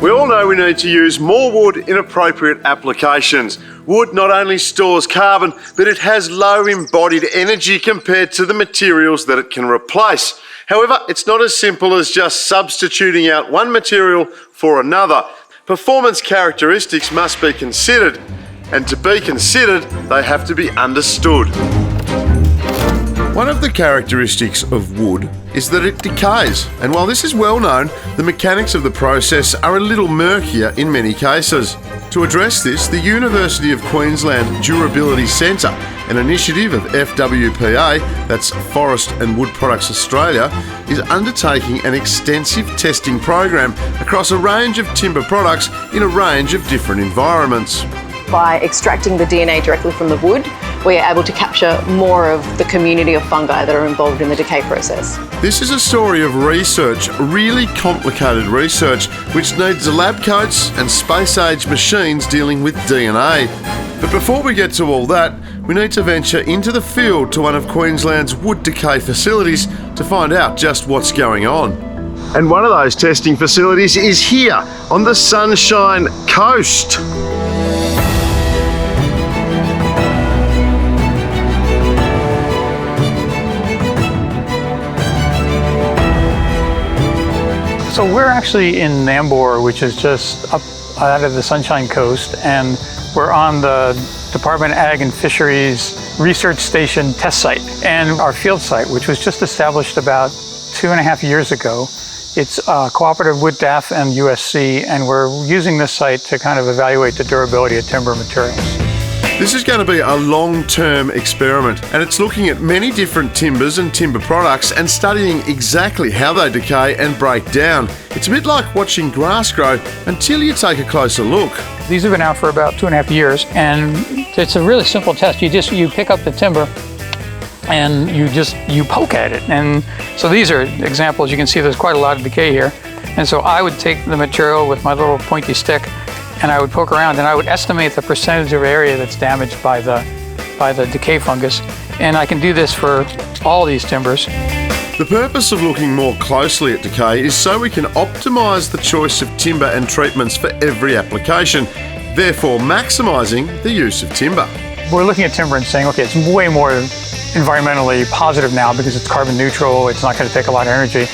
We all know we need to use more wood in appropriate applications. Wood not only stores carbon, but it has low embodied energy compared to the materials that it can replace. However, it's not as simple as just substituting out one material for another. Performance characteristics must be considered, and to be considered, they have to be understood. One of the characteristics of wood is that it decays, and while this is well known, the mechanics of the process are a little murkier in many cases. To address this, the University of Queensland Durability Centre, an initiative of FWPA, that's Forest and Wood Products Australia, is undertaking an extensive testing program across a range of timber products in a range of different environments. By extracting the DNA directly from the wood, we are able to capture more of the community of fungi that are involved in the decay process. This is a story of research, really complicated research, which needs lab coats and space-age machines dealing with DNA. But before we get to all that, we need to venture into the field to one of Queensland's wood decay facilities to find out just what's going on. And one of those testing facilities is here on the Sunshine Coast. So we're actually in Nambour, which is just up out of the Sunshine Coast, and we're on the Department of Ag and Fisheries Research Station test site. And our field site, which was just established about 2.5 years ago, it's cooperative with DAF and USC, and we're using this site to kind of evaluate the durability of timber materials. This is going to be a long-term experiment, and it's looking at many different timbers and timber products and studying exactly how they decay and break down. It's a bit like watching grass grow until you take a closer look. These have been out for about 2.5 years, and it's a really simple test. You pick up the timber and you poke at it. And so these are examples. You can see there's quite a lot of decay here. And so I would take the material with my little pointy stick and I would poke around and I would estimate the percentage of area that's damaged by the decay fungus. And I can do this for all these timbers. The purpose of looking more closely at decay is so we can optimise the choice of timber and treatments for every application, therefore maximising the use of timber. We're looking at timber and saying, okay, it's way more environmentally positive now because it's carbon neutral, it's not going to take a lot of energy.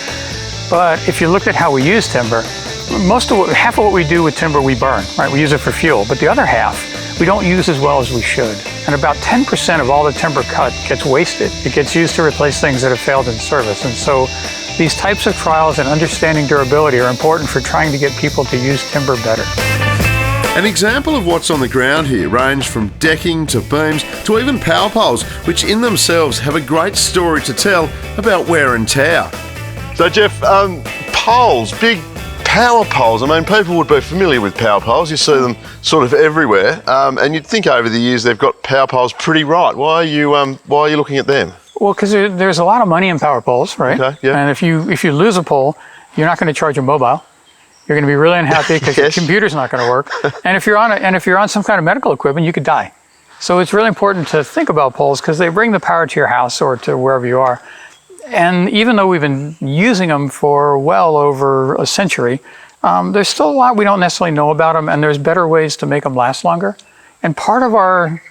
But if you looked at how we use timber, half of what we do with timber we burn, right? We use it for fuel, but the other half we don't use as well as we should. And about 10% of all the timber cut gets wasted. It gets used to replace things that have failed in service. And so these types of trials and understanding durability are important for trying to get people to use timber better. An example of what's on the ground here range from decking to beams to even power poles, which in themselves have a great story to tell about wear and tear. So Jeff, poles, big power poles. I mean, people would be familiar with power poles. You see them sort of everywhere, and you'd think over the years they've got power poles pretty right. Why are you looking at them? Well, because there's a lot of money in power poles, right? Okay, yeah. And if you lose a pole, you're not going to charge a mobile. You're going to be really unhappy because yes. Your computer's not going to work. And if you're on some kind of medical equipment, you could die. So it's really important to think about poles because they bring the power to your house or to wherever you are. And even though we've been using them for well over a century, there's still a lot we don't necessarily know about them, and there's better ways to make them last longer. And part of our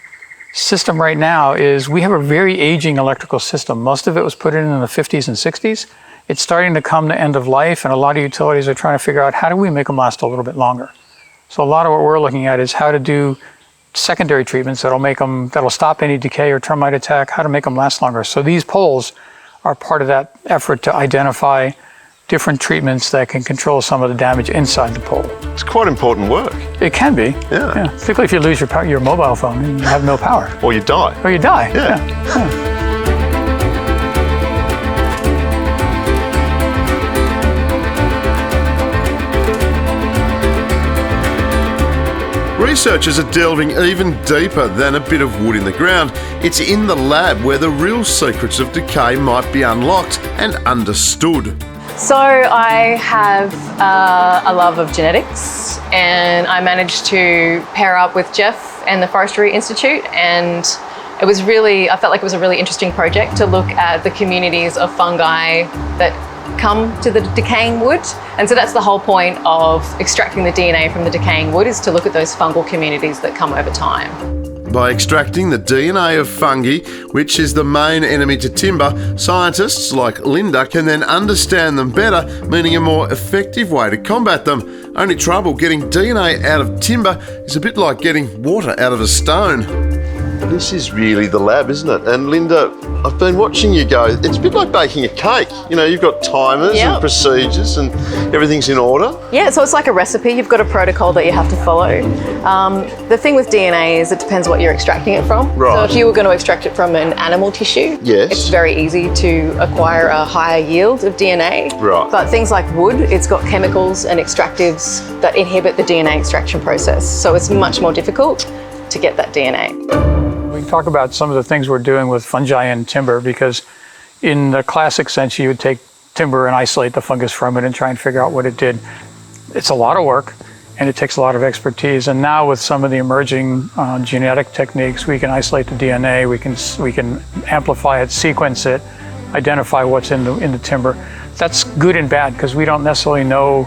system right now is we have a very aging electrical system. Most of it was put in the 50s and 60s. It's starting to come to end of life, and a lot of utilities are trying to figure out how do we make them last a little bit longer. So a lot of what we're looking at is how to do secondary treatments that'll stop any decay or termite attack, how to make them last longer. So these poles are part of that effort to identify different treatments that can control some of the damage inside the pole. It's quite important work. It can be, yeah. Particularly if you lose your mobile phone and you have no power. Or you die. Yeah. Researchers are delving even deeper than a bit of wood in the ground. It's in the lab where the real secrets of decay might be unlocked and understood. So I have a love of genetics, and I managed to pair up with Jeff and the Forestry Institute, and I felt like it was a really interesting project to look at the communities of fungi that come to the decaying wood. And so that's the whole point of extracting the DNA from the decaying wood, is to look at those fungal communities that come over time. By extracting the DNA of fungi, which is the main enemy to timber, scientists like Linda can then understand them better, meaning a more effective way to combat them. Only trouble, getting DNA out of timber is a bit like getting water out of a stone. This is really the lab, isn't it? And Linda, I've been watching you go. It's a bit like baking a cake. You know, you've got timers and procedures and everything's in order. Yeah, so it's like a recipe. You've got a protocol that you have to follow. The thing with DNA is it depends what you're extracting it from. Right. So if you were going to extract it from an animal tissue, yes, it's very easy to acquire a higher yield of DNA. Right. But things like wood, it's got chemicals and extractives that inhibit the DNA extraction process. So it's much more difficult to get that DNA. We can talk about some of the things we're doing with fungi and timber, because in the classic sense, you would take timber and isolate the fungus from it and try and figure out what it did. It's a lot of work and it takes a lot of expertise. And now with some of the emerging genetic techniques, we can isolate the DNA, we can amplify it, sequence it, identify what's in the timber. That's good and bad, because we don't necessarily know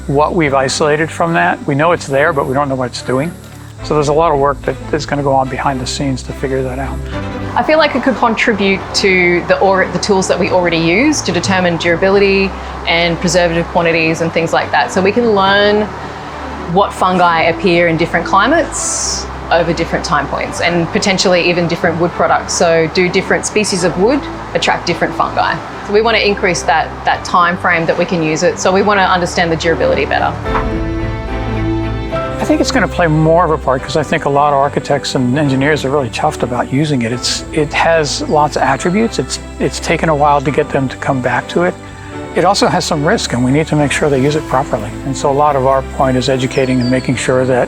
what we've isolated from that. We know it's there, but we don't know what it's doing. So there's a lot of work that's going to go on behind the scenes to figure that out. I feel like it could contribute to the tools that we already use to determine durability and preservative quantities and things like that. So we can learn what fungi appear in different climates over different time points, and potentially even different wood products. So do different species of wood attract different fungi? So we want to increase that time frame that we can use it. So we want to understand the durability better. I think it's going to play more of a part, because I think a lot of architects and engineers are really chuffed about using it. It has lots of attributes. It's taken a while to get them to come back to it. It also has some risk, and we need to make sure they use it properly. And so a lot of our point is educating and making sure that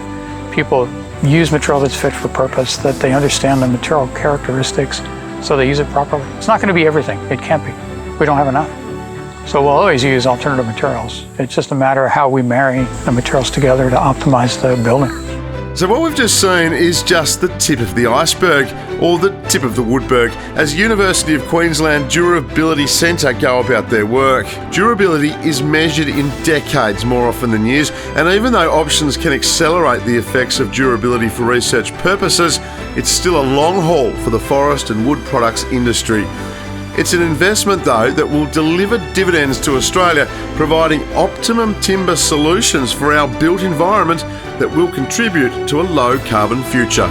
people use material that's fit for purpose, that they understand the material characteristics, so they use it properly. It's not going to be everything. It can't be. We don't have enough. So we'll always use alternative materials. It's just a matter of how we marry the materials together to optimize the building. So what we've just seen is just the tip of the iceberg, or the tip of the woodberg, as University of Queensland Durability Centre go about their work. Durability is measured in decades more often than years, and even though options can accelerate the effects of durability for research purposes, it's still a long haul for the forest and wood products industry. It's an investment, though, that will deliver dividends to Australia, providing optimum timber solutions for our built environment that will contribute to a low carbon future.